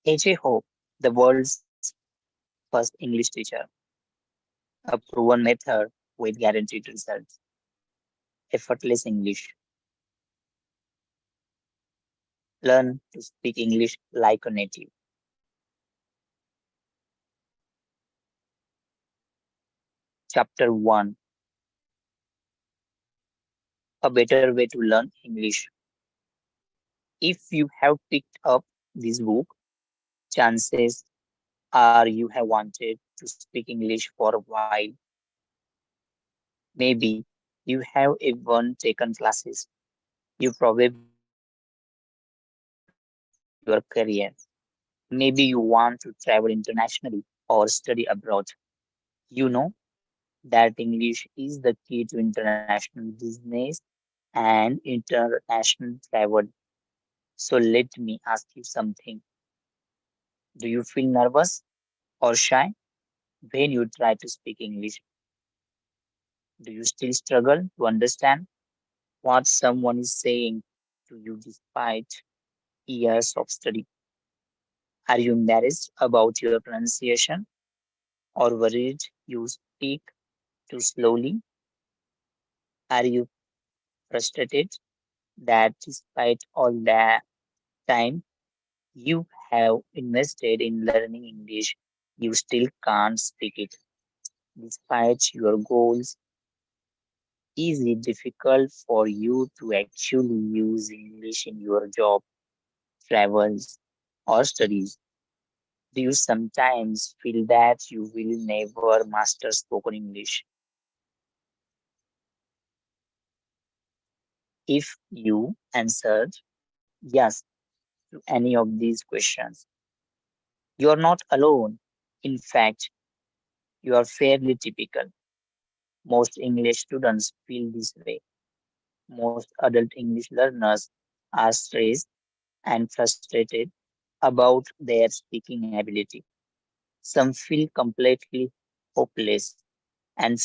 H.A. Hope, the world's first English teacher, a proven method with guaranteed results. Effortless English. Learn to speak English like a native. Chapter 1. A better way to learn English. If you have picked up this book, chances are you have wanted to speak English for a while. Maybe you have even taken classes. You probably want to improve your career. Maybe you want to travel internationally or study abroad. You know that English is the key to international business and international travel. So let me ask you something. Do you feel nervous or shy when you try to speak English? Do you still struggle to understand what someone is saying to you despite years of study? Are you embarrassed about your pronunciation or worried you speak too slowly? Are you frustrated that despite all the time you have invested in learning English, you still can't speak it despite your goals? Is it difficult for you to actually use English in your job, travels, or studies? Do you sometimes feel that you will never master spoken English? If you answered yes to any of these questions, you are not alone. In fact, you are fairly typical. Most English students feel this way. Most adult English learners are stressed and frustrated about their speaking ability. Some feel completely hopeless and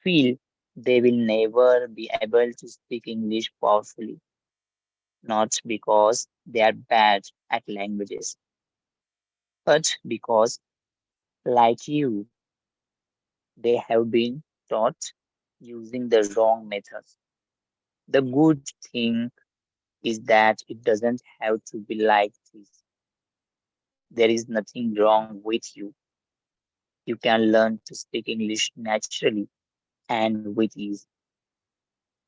feel they will never be able to speak English powerfully, not because they are bad at languages, but because, like you, they have been taught using the wrong methods. The good thing is that it doesn't have to be like this. There is nothing wrong with you. You can learn to speak English naturally and with ease.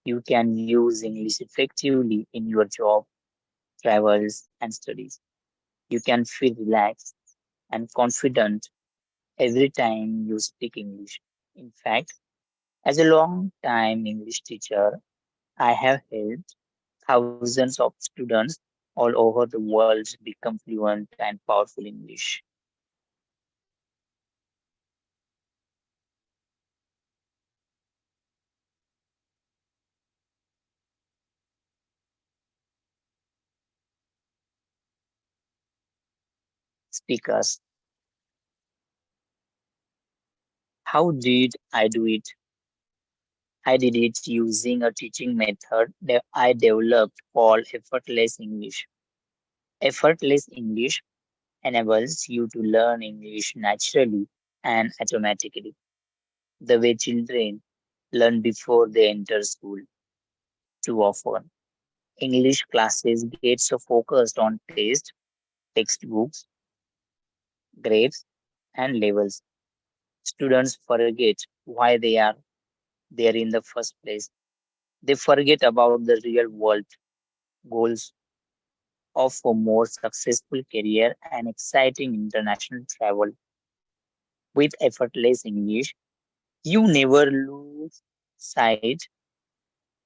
You can use English effectively in your job, travels, and studies. You can feel relaxed and confident every time you speak English. In fact, as a long time English teacher, I have helped thousands of students all over the world become fluent and powerful English speakers. How did I do it? I did it using a teaching method that I developed called effortless English. Effortless English enables you to learn English naturally and automatically, the way children learn before they enter school. Too often, English classes get so focused on tests, textbooks, grades, and levels. Students forget why they are there in the first place. They forget about the real world goals of a more successful career and exciting international travel. With effortless English, you never sight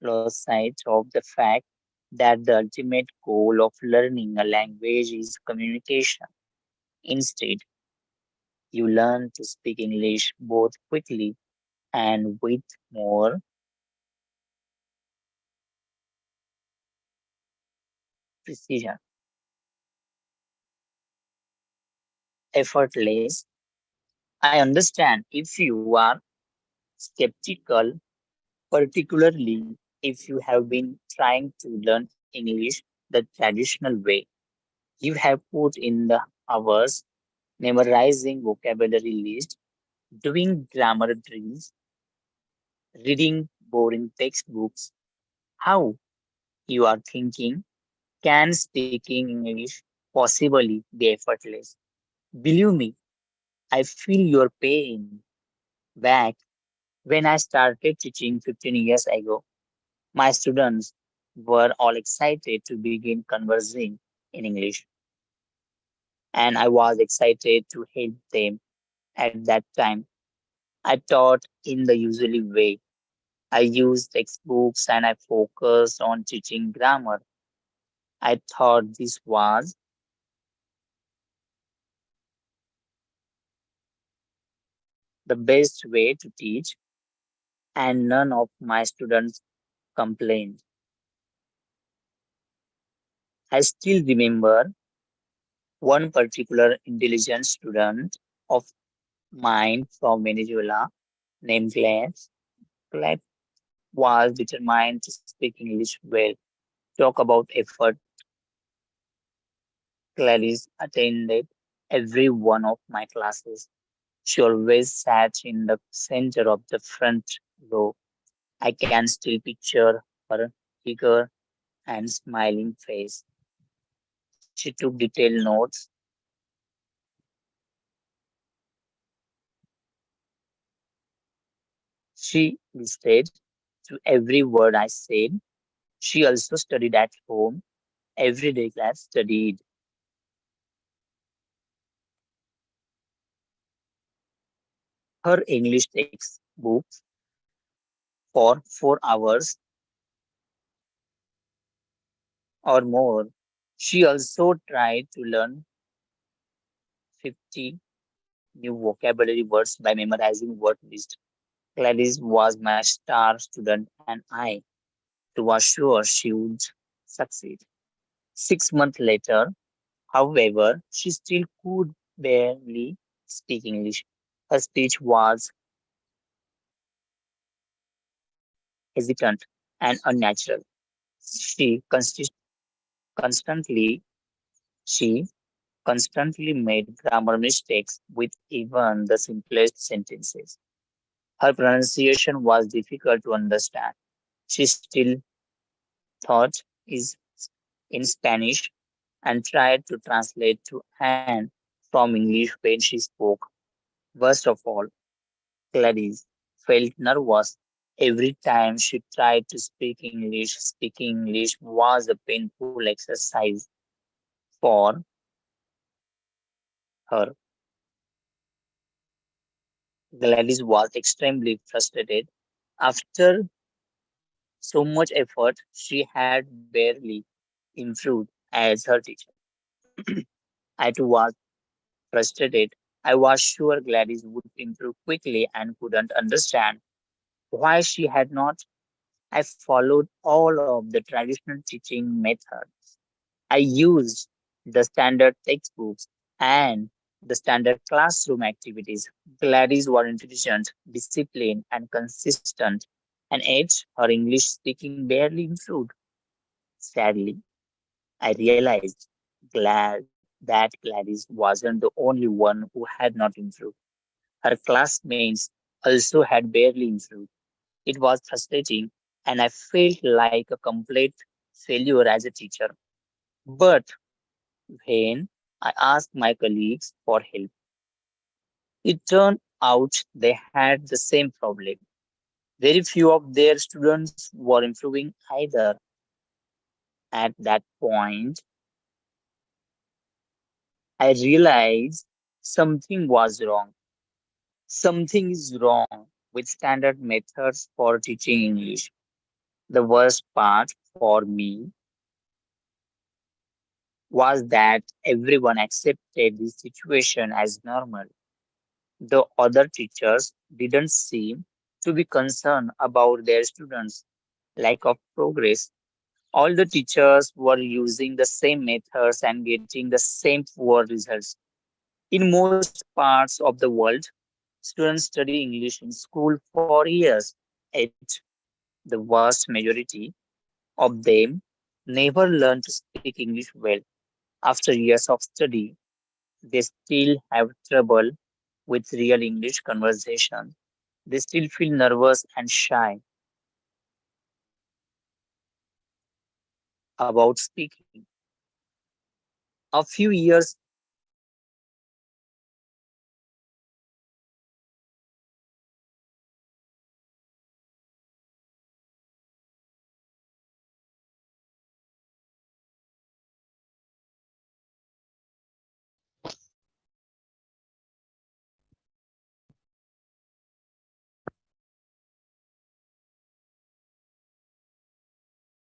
lose sight of the fact that the ultimate goal of learning a language is communication. Instead, you learn to speak English both quickly and with more precision. Effortless. I understand if you are skeptical, particularly if you have been trying to learn English the traditional way. You have put in the hours memorizing vocabulary lists, doing grammar drills, reading boring textbooks. How you are thinking, can speaking English possibly be effortless? Believe me, I feel your pain. Back when I started teaching 15 years ago, my students were all excited to begin conversing in English, and I was excited to help them at that time. I taught in the usually way. I used textbooks and I focused on teaching grammar. I thought this was the best way to teach, and none of my students complained. I still remember one particular intelligent student of mine from Venezuela named Glenn. Glenn was determined to speak English well. Talk about effort. Gladys attended every one of my classes. She always sat in the center of the front row. I can still picture her eager and smiling face. She took detailed notes. She listened to every word I said. She also studied at home. Every day class studied. Her English textbooks for 4 hours or more. She also tried to learn 50 new vocabulary words by memorizing word list. Gladys was my star student, and I was sure she would succeed. 6 months later, however, she still could barely speak English. Her speech was hesitant and unnatural. She constantly she constantly made grammar mistakes with even the simplest sentences. Her pronunciation was difficult to understand. She still thought is in Spanish and tried to translate to Anne from English when she spoke. Worst of all, Gladys felt nervous every time she tried to speak English. Speaking English was a painful exercise for her. Gladys was extremely frustrated. After so much effort, she had barely improved as her teacher. I too was frustrated. I was sure Gladys would improve quickly and couldn't understand why she had not. I followed all of the traditional teaching methods. I used the standard textbooks and the standard classroom activities. Gladys was intelligent, disciplined, and consistent, and yet her English speaking barely improved. Sadly, I realized that Gladys wasn't the only one who had not improved. Her classmates also had barely improved. It was frustrating, and I felt like a complete failure as a teacher. But when I asked my colleagues for help, it turned out they had the same problem. Very few of their students were improving either. At that point, I realized something was wrong. Something is wrong with standard methods for teaching English. The worst part for me was that everyone accepted this situation as normal. The other teachers didn't seem to be concerned about their students' lack of progress. All the teachers were using the same methods and getting the same poor results. In most parts of the world, students study English in school for years. Yet, the vast majority of them never learn to speak English well. After years of study, They still have trouble with real English conversation. They still feel nervous and shy about speaking. A few years